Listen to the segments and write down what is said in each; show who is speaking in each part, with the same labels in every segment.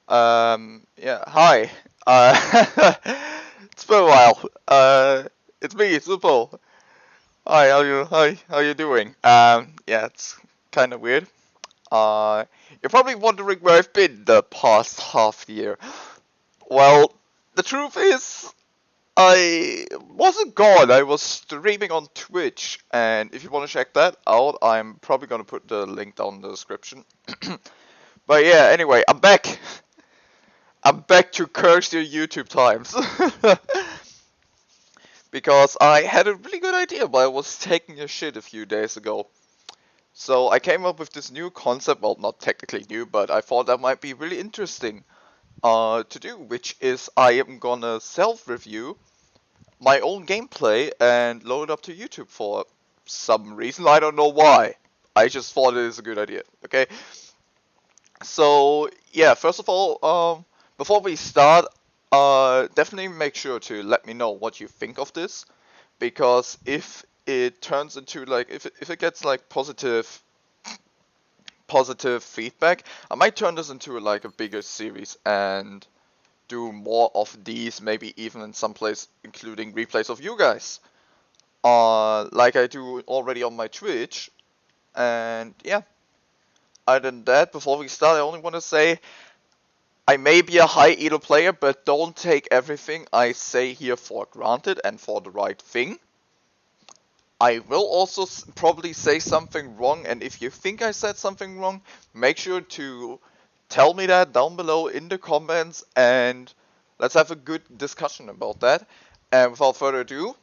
Speaker 1: Yeah, hi. Uh, it's been a while. It's me, Zupo. Hi, how you doing? Yeah, it's kind of weird. You're probably wondering where I've been the past half year. Well, the truth is, I wasn't gone. I was streaming on Twitch, and if you want to check that out, I'm probably gonna put the link down in the description. But yeah, anyway, I'm back. I'm back to curse your YouTube times. Because I had a really good idea while I was taking a shit a few days ago. So I came up with this new concept, well, not technically new, but I thought that might be really interesting to do, which is I am gonna self-review my own gameplay and load it up to YouTube for some reason. I don't know why. I just thought it is a good idea. Okay, so yeah, first of all, before we start, definitely make sure to let me know what you think of this, because if it turns into like if it gets like positive feedback, I might turn this into like a bigger series and do more of these, maybe even in some place including replays of you guys, like I do already on my Twitch. And yeah, other than that, before we start, I only want to say I may be a high elo player, but don't take everything I say here for granted and for the right thing. I will also probably say something wrong, and if you think I said something wrong, make sure to tell me that down below in the comments, and let's have a good discussion about that. And without further ado,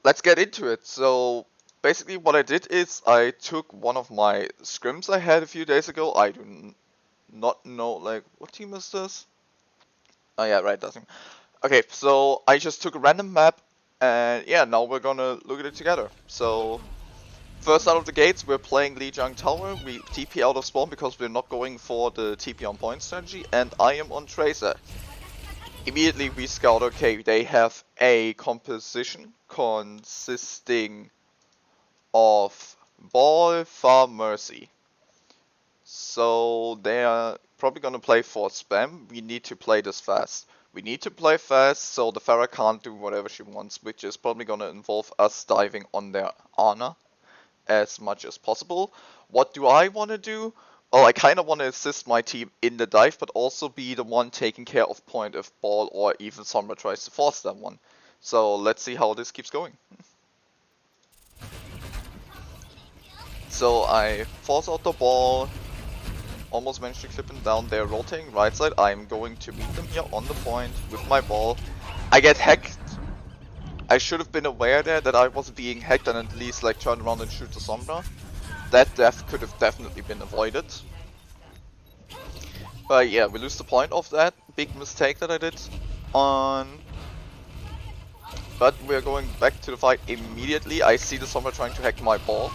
Speaker 1: let's get into it. So basically what I did is I took one of my scrims I had a few days ago. I do not know, like, what team is this? Oh yeah, right, that's him. Okay, so I just took a random map, and yeah, now we're gonna look at it together. So first out of the gates, we're playing Lijiang Tower. We TP out of spawn because we're not going for the TP on point strategy, and I am on Tracer. Immediately we scout, okay, they have a composition consisting of Ball, Farm, Mercy. So they are probably gonna play for spam. We need to play this fast. We need to play fast so the Pharah can't do whatever she wants, which is probably gonna involve us diving on their Ana as much as possible. What do I want to do? Well, I kind of want to assist my team in the dive, but also be the one taking care of point if Ball or even Sombra tries to force that one. So let's see how this keeps going. So I force out the ball, almost managed to clip him down. They're rotating right side. I'm going to meet them here on the point with my ball. I get hacked. I should have been aware there that I was being hacked and at least like turn around and shoot the Sombra. That death could have definitely been avoided. But yeah, we lose the point of that big mistake that I did on. But we're going back to the fight immediately. I see the Sombra trying to hack my ball,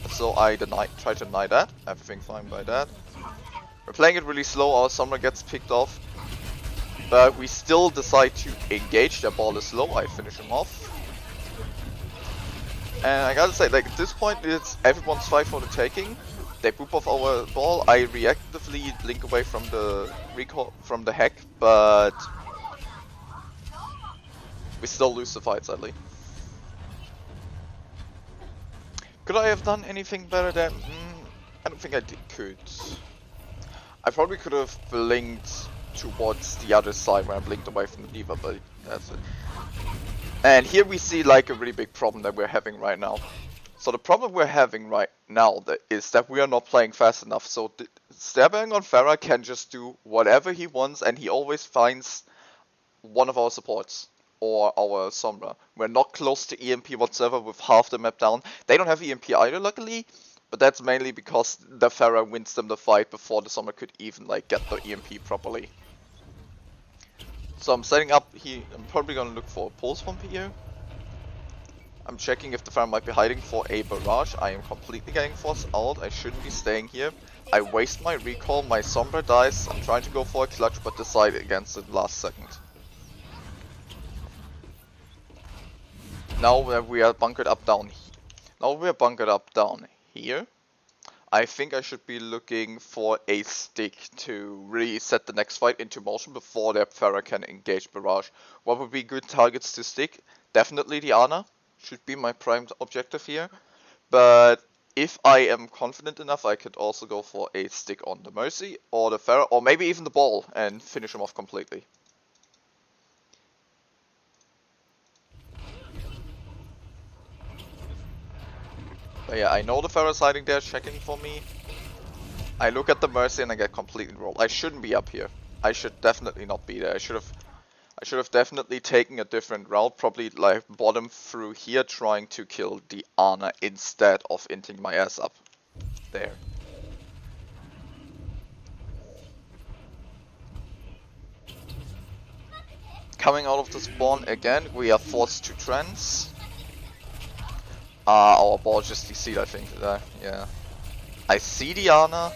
Speaker 1: so I try to deny that. Everything fine by that. We're playing it really slow. Our Sombra gets picked off, but we still decide to engage. Their ball is low. I finish him off. And I gotta say, like at this point, it's everyone's fight for the taking. They boop off our ball. I reactively blink away from the recall from the hack, but we still lose the fight sadly. Could I have done anything better then? I don't think I could. I probably could have blinked towards the other side when I blinked away from the D.Va, but that's it. And here we see like a really big problem that we're having right now. So the problem we're having right now is that we are not playing fast enough. So Stabbing on Pharah can just do whatever he wants, and he always finds one of our supports or our Sombra. We're not close to EMP whatsoever with half the map down. They don't have EMP either, luckily, but that's mainly because the Pharah wins them the fight before the Sombra could even like get the EMP properly. So I'm setting up here. I'm probably gonna look for a pulse pump here. I'm checking if the Pharah might be hiding for a barrage. I am completely getting forced out. I shouldn't be staying here. I waste my recall, my Sombra dies. I'm trying to go for a clutch but decide against it last second. Now we are bunkered up down here. Now we are bunkered up down here. I think I should be looking for a stick to really set the next fight into motion before their Pharah can engage Barrage. What would be good targets to stick? Definitely the Ana should be my prime objective here. But if I am confident enough, I could also go for a stick on the Mercy or the Pharah, or maybe even the ball and finish him off completely. But yeah, I know the Pharah's hiding there, checking for me. I look at the Mercy and I get completely rolled. I shouldn't be up here. I should definitely not be there. I should have definitely taken a different route, probably like bottom through here, trying to kill the Ana instead of inting my ass up there. Coming out of the spawn again, we are forced to trance. Our ball just DC'd, I think. Yeah. I see the Ana.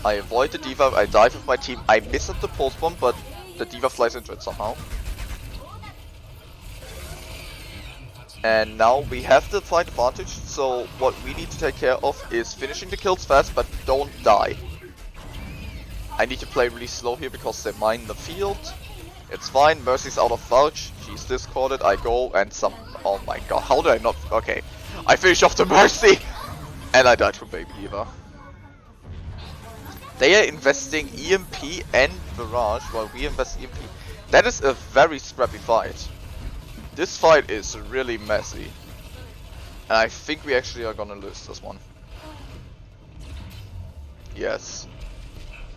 Speaker 1: I avoid the D.Va, I dive with my team. I miss at the pulse bomb, but the D.Va flies into it somehow. And now we have the fight advantage, so what we need to take care of is finishing the kills fast, but don't die. I need to play really slow here because they mine the field. It's fine, Mercy's out of vouch, she's discorded, I go and some... Oh my god, how did I not... Okay, I finish off the Mercy! And I died to Baby D.Va. They are investing EMP and Barrage while we invest EMP. That is a very scrappy fight. This fight is really messy. And I think we actually are gonna lose this one. Yes.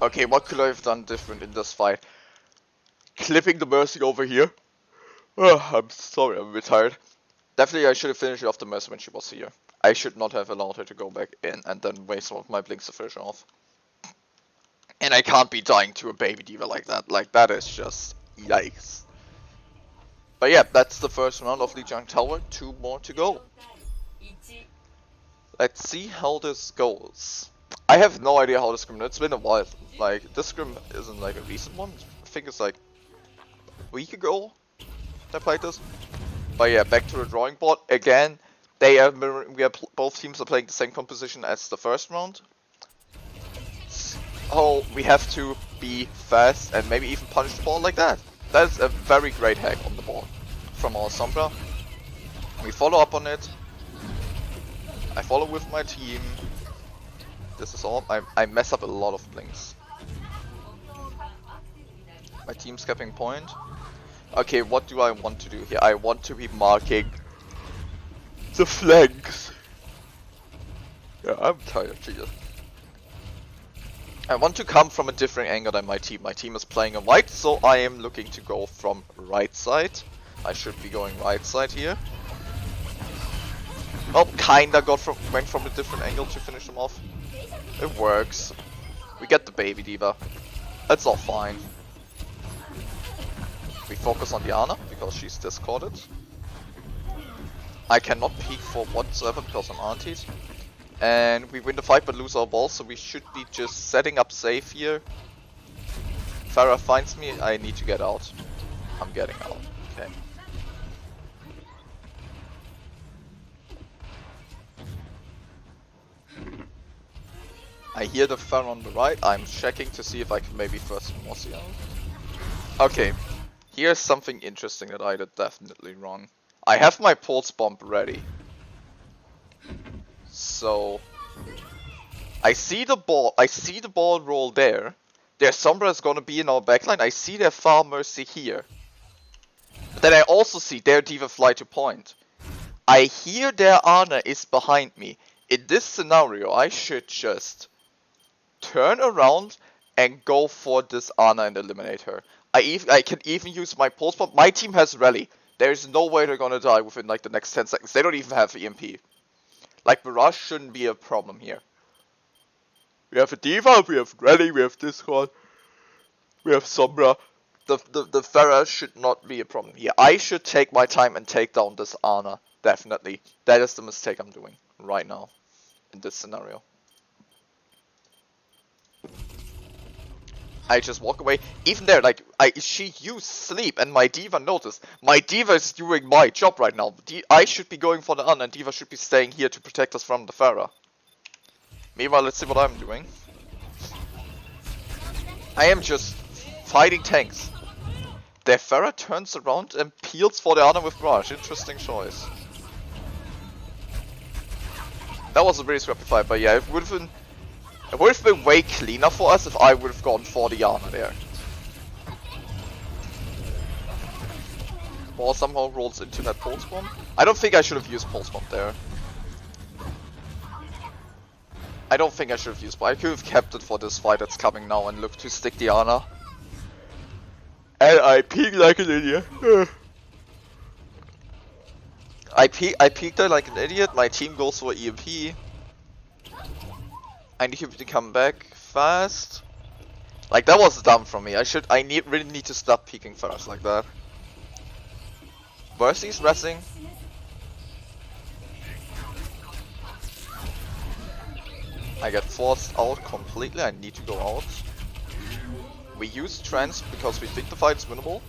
Speaker 1: Okay, what could I have done different in this fight? Clipping the Mercy over here. I'm sorry, I'm a bit tired. Definitely I should have finished off the Mercy when she was here. I should not have allowed her to go back in and then waste some of my blinks to finish her off. And I can't be dying to a Baby D.Va like that. Like, that is just yikes. But yeah, that's the first round of Lijiang Tower. 2 more to go. Let's see how this goes. I have no idea how this scrim. It's been a while. Like, this scrim isn't like a recent one. I think it's like a week ago I played this. But yeah, back to the drawing board again. They are both teams are playing the same composition as the first round. Oh, we have to be fast and maybe even punish the ball like that. That is a very great hack on the ball from our Sombra. We follow up on it. I follow with my team. This is all. I mess up a lot of blinks. My team's capping point. Okay, what do I want to do here? I want to be marking the flanks. Yeah, I'm tired, Jesus. I want to come from a different angle than my team. My team is playing a white, so I am looking to go from right side. I should be going right side here. Well, kinda went from a different angle to finish them off. It works. We get the Baby D.Va. It's all fine. We focus on the Ana because she's discorded. I cannot peek for whatsoever because I'm antied. And we win the fight but lose our ball, so we should be just setting up safe here. Pharah finds me, I need to get out. I'm getting out, okay. I hear the Pharah on the right, I'm checking to see if I can maybe first Mossy out. Okay, here's something interesting that I did definitely wrong. I have my pulse bomb ready. So I see the ball roll there. Their Sombra is gonna be in our backline. I see their Far Mercy here. But then I also see their D.Va fly to point. I hear their Ana is behind me. In this scenario, I should just turn around and go for this Ana and eliminate her. I can even use my pulse bomb. My team has rally. There is no way they're gonna die within like the next 10 seconds. They don't even have EMP. Like, Barrage shouldn't be a problem here. We have a D.Va, we have Rally, we have Discord, we have Sombra. The Pharah should not be a problem here. I should take my time and take down this Ana, definitely. That is the mistake I'm doing right now, in this scenario. I just walk away. Even there, like, she used sleep and my D.Va noticed. My D.Va is doing my job right now. I should be going for the Ana and D.Va should be staying here to protect us from the Pharah. Meanwhile, let's see what I'm doing. I am just fighting tanks. Their Pharah turns around and peels for the Ana with Barrage. Interesting choice. That was a really scrappy fight, but yeah, it would have been way cleaner for us if I would have gone for the Ana there. Or somehow rolls into that Pulse Bomb. I don't think I should have used Pulse Bomb there. I don't think I should have used, but I could have kept it for this fight that's coming now and looked to stick the Ana. And I peeked like an idiot. I peeked there like an idiot. My team goes for EMP. I need him to come back fast. Like, that was dumb from me. Really need to stop peeking first like that. Mercy's resting. I get forced out completely. I need to go out. We use trance because we think the fight is winnable.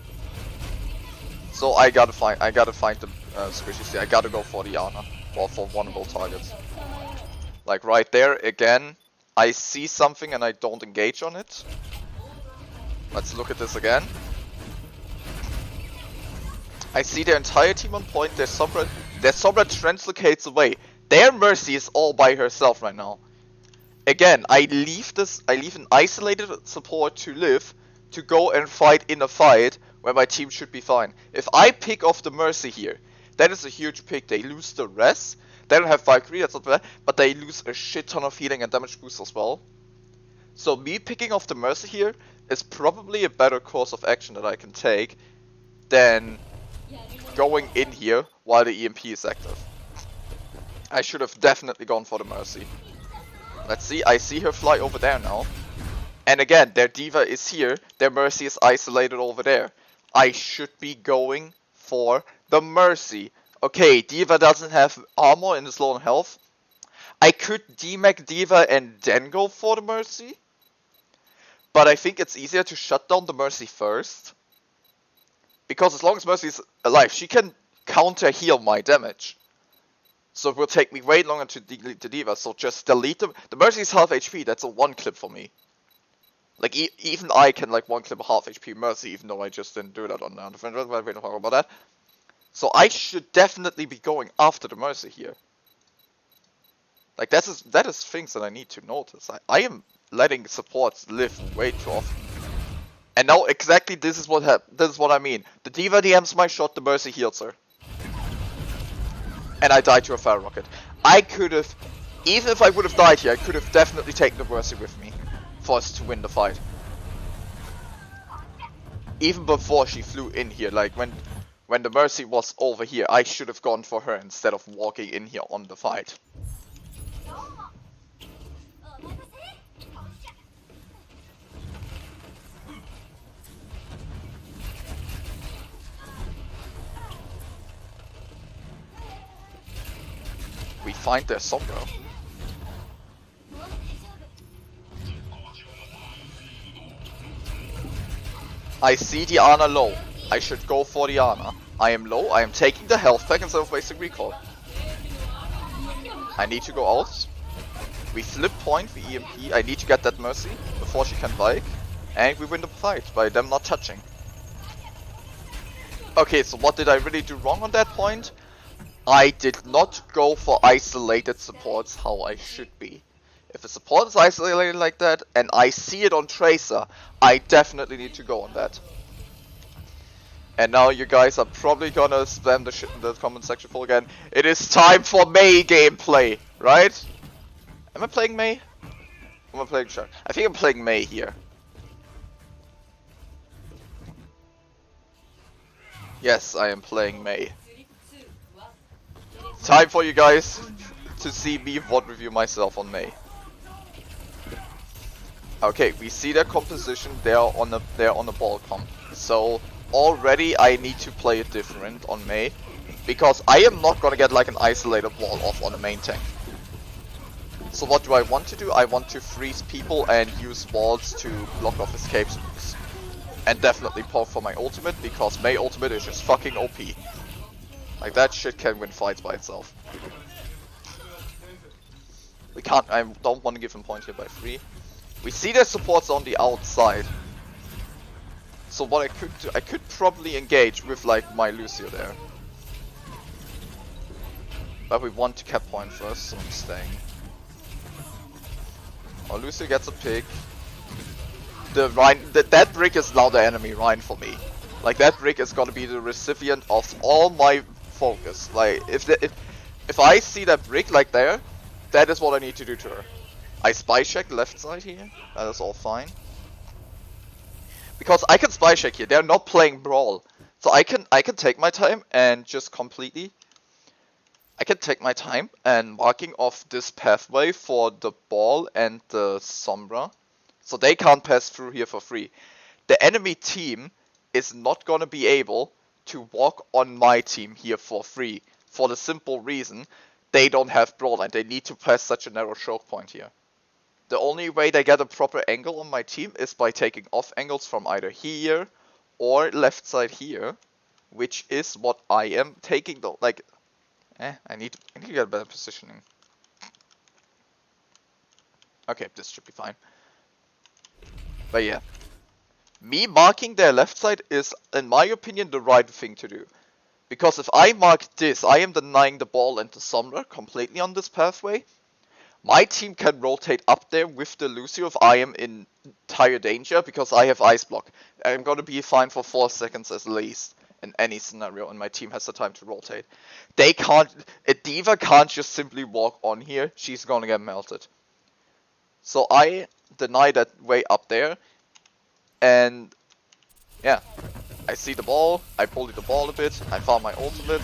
Speaker 1: So I gotta find the squishies here. I gotta go for the Ana or for vulnerable targets. Like right there again. I see something and I don't engage on it. Let's look at this again. I see their entire team on point. Their Sombra translocates away. Their Mercy is all by herself right now. Again, I leave an isolated support to live to go and fight in a fight where my team should be fine. If I pick off the Mercy here, that is a huge pick. They lose the res. They don't have Valkyrie, that's not bad, but they lose a shit ton of healing and damage boost as well. So me picking off the Mercy here is probably a better course of action that I can take than going in here while the EMP is active. I should have definitely gone for the Mercy. Let's see, I see her fly over there now. And again, their D.Va is here, their Mercy is isolated over there. I should be going for the Mercy. Okay, D.Va doesn't have armor and is low on health. I could demech D.Va and then go for the Mercy. But I think it's easier to shut down the Mercy first. Because as long as Mercy is alive, she can counter heal my damage. So it will take me way longer to delete the D.Va, so just delete them. The Mercy is half HP, that's a one clip for me. Like, even I can like one clip a half HP Mercy, even though I just didn't do that on the defense, but we don't talk about that. So I should definitely be going after the Mercy here. Like, that is things that I need to notice. I am letting supports live way too often. And now exactly this is what I mean. The D.Va DMs my shot, the Mercy heals her. And I died to a fire rocket. I could have, even if I would have died here, I could have definitely taken the Mercy with me for us to win the fight. Even before she flew in here, like when the Mercy was over here, I should have gone for her instead of walking in here on the fight. We find their Sombra. I see the Ana low. I should go for the Ana. I am low. I am taking the health pack instead of wasting recall. I need to go out. We flip point for EMP. I need to get that Mercy before she can bike. And we win the fight by them not touching. Okay, so what did I really do wrong on that point? I did not go for isolated supports how I should be. If a support is isolated like that, and I see it on Tracer, I definitely need to go on that. And now you guys are probably gonna spam the shit in the comment section full again. It is time for Mei gameplay, right? Am I playing Mei? Am I playing Shark? I think I'm playing Mei here. Yes, I am playing Mei. Time for you guys to see me VOD review myself on Mei. Okay, we see their composition. They're on the ball comp. So already I need to play it different on Mei, because I am not gonna get like an isolated wall off on the main tank. So what do I want to do? I want to freeze people and use walls to block off escapes. And definitely poke for my ultimate, because Mei ultimate is just fucking OP. Like, that shit can win fights by itself. We can't, I don't want to give him point here by 3. We see their supports on the outside. So what I could do, I could probably engage with like my Lucio there. But we want to cap point first, so I'm staying. Oh, Lucio gets a pick. The Rein, that brick is now the enemy Rein for me. Like that brick is gonna be the recipient of all my focus. Like if I see that brick like there, that is what I need to do to her. I spy check left side here. That is all fine. Because I can spy check here. They're not playing Brawl, so I can take my time and just completely. I can take my time and marking off this pathway for the ball and the Sombra, so they can't pass through here for free. The enemy team is not gonna be able to walk on my team here for free, for the simple reason they don't have Brawl and they need to pass such a narrow choke point here. The only way they get a proper angle on my team is by taking off angles from either here or left side here, which is what I am taking though. Like, I need to get a better positioning. Okay, this should be fine. But yeah, me marking their left side is, in my opinion, the right thing to do. Because if I mark this, I am denying the ball and the Sombra completely on this pathway. My team can rotate up there with the Lucio if I am in dire danger, because I have Ice Block. I'm gonna be fine for 4 seconds at least in any scenario, and my team has the time to rotate. They can't, a D.Va can't just simply walk on here, she's gonna get melted. So I deny that way up there, and yeah, I see the ball, I bully the ball a bit, I found my ultimate.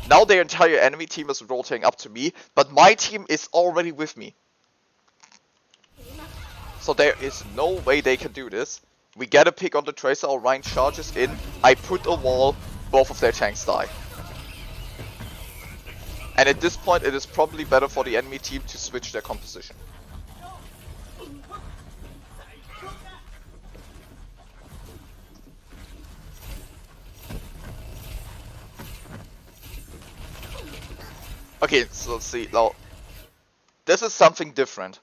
Speaker 1: Now their entire enemy team is rotating up to me, but my team is already with me. So there is no way they can do this. We get a pick on the Tracer, our Rein charges in, I put a wall, both of their tanks die. And at this point it is probably better for the enemy team to switch their composition. Okay, so let's see, now, this is something different.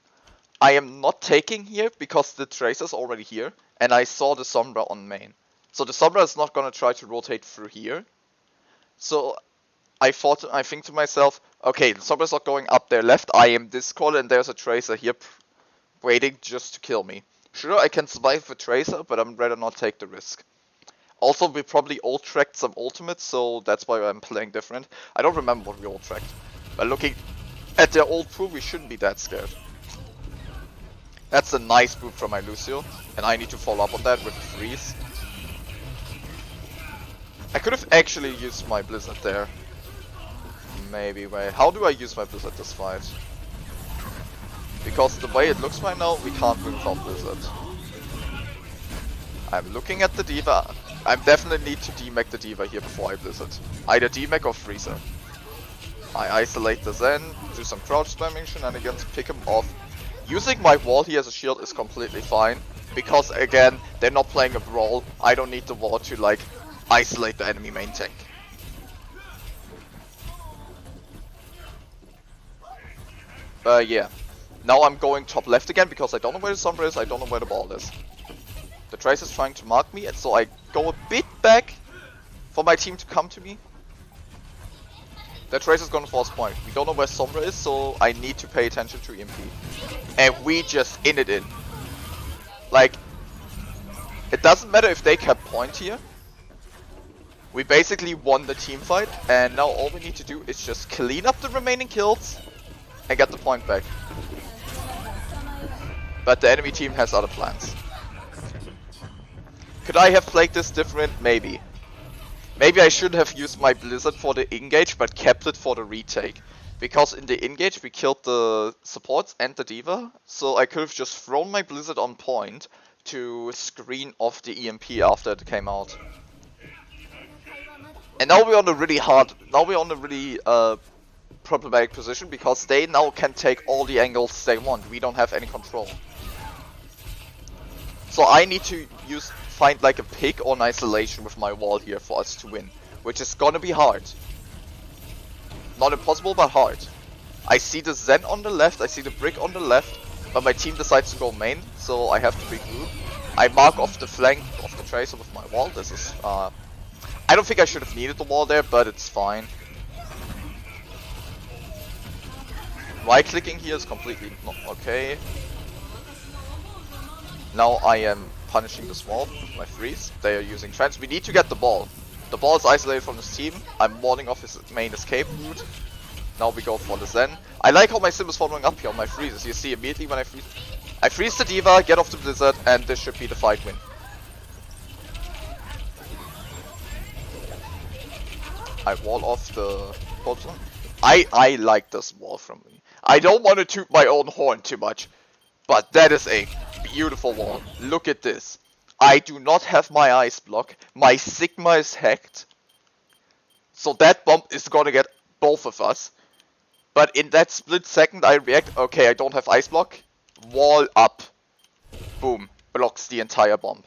Speaker 1: I am not taking here because the Tracer's already here, and I saw the Sombra on main. So the Sombra is not gonna try to rotate through here. So I think to myself, okay, the Sombra's not going up there left, I am this corner and there's a Tracer here waiting just to kill me. Sure, I can survive with Tracer, but I'm rather not take the risk. Also, we probably all tracked some ultimates, so that's why I'm playing different. I don't remember what we all tracked. But looking at their old pool, we shouldn't be that scared. That's a nice boot from my Lucio, and I need to follow up on that with a freeze. I could have actually used my Blizzard there. Maybe, wait, how do I use my Blizzard this fight? Because the way it looks right now, we can't win without Blizzard. I'm looking at the D.Va. I definitely need to demech the D.Va here before I Blizzard. Either demech or freezer. I isolate the Zen, do some crouch spamming shenanigans, pick him off. Using my wall here as a shield is completely fine. Because again, they're not playing a brawl. I don't need the wall to like isolate the enemy main tank. Yeah. Now I'm going top left again because I don't know where the Sombra is, I don't know where the ball is. The Trace is trying to mark me, and so I go a bit back for my team to come to me. The Trace is gonna force point. We don't know where Sombra is, so I need to pay attention to EMP. And we just in it in. Like, it doesn't matter if they kept point here. We basically won the team fight, and now all we need to do is just clean up the remaining kills and get the point back. But the enemy team has other plans. Could I have played this different? Maybe. Maybe I should have used my Blizzard for the engage, but kept it for the retake. Because in the engage we killed the supports and the D.Va, so I could have just thrown my Blizzard on point to screen off the EMP after it came out. And now we're on a really problematic position, because they now can take all the angles they want. We don't have any control. So I need to find like a pick or an isolation with my wall here for us to win, which is gonna be hard. Not impossible, but hard. I see the Zen on the left, I see the brick on the left, but my team decides to go main, so I have to regroup. I mark off the flank of the Tracer with my wall. This is, I don't think I should have needed the wall there, but it's fine. Right-clicking here is completely not okay. Now I am punishing this wall with my freeze. They are using trance. We need to get the ball. The ball is isolated from this team. I'm warding off his main escape route. Now we go for the Zen. I like how my sim is following up here on my freezes. You see immediately when I freeze the D.Va, get off the Blizzard, and this should be the fight win. I wall off the bottom. I like this wall from me. I don't want to toot my own horn too much, but that is a beautiful wall. Look at this. I do not have my ice block. My Sigma is hacked. So that bomb is gonna get both of us. But in that split second I react, okay, I don't have ice block. Wall up. Boom. Blocks the entire bomb.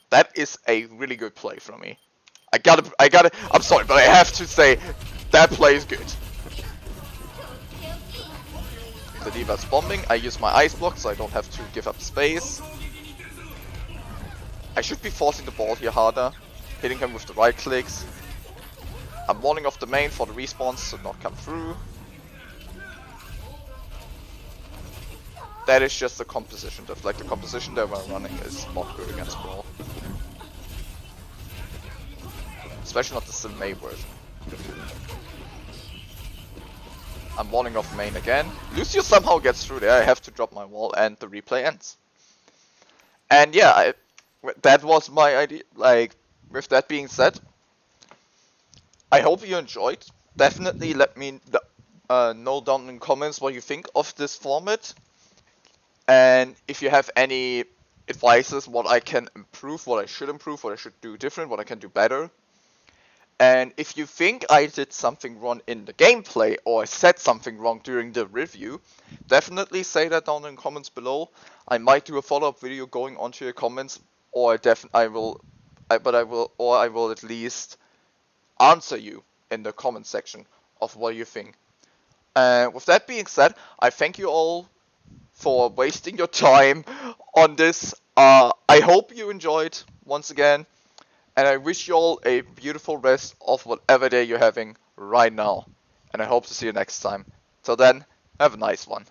Speaker 1: That is a really good play from me. I'm sorry, but I have to say, that play is good. The D.Va's bombing, I use my ice block so I don't have to give up space. I should be forcing the ball here harder, hitting him with the right clicks. I'm warning off the main for the respawns to not come through. That is just the composition diff, like the composition that we're running is not good against Brawl. Especially not the Sim Mei version. I'm walling off main again. Lucio somehow gets through there, I have to drop my wall and the replay ends. And yeah, that was my idea. Like, with that being said, I hope you enjoyed. Definitely let me know down in the comments what you think of this format. And if you have any advices, what I can improve, what I should improve, what I should do different, what I can do better. And if you think I did something wrong in the gameplay or I said something wrong during the review, definitely say that down in the comments below. I might do a follow-up video going onto your comments, or I will at least answer you in the comment section of what you think. With that being said, I thank you all for wasting your time on this. I hope you enjoyed once again. And I wish you all a beautiful rest of whatever day you're having right now. And I hope to see you next time. Till then, have a nice one.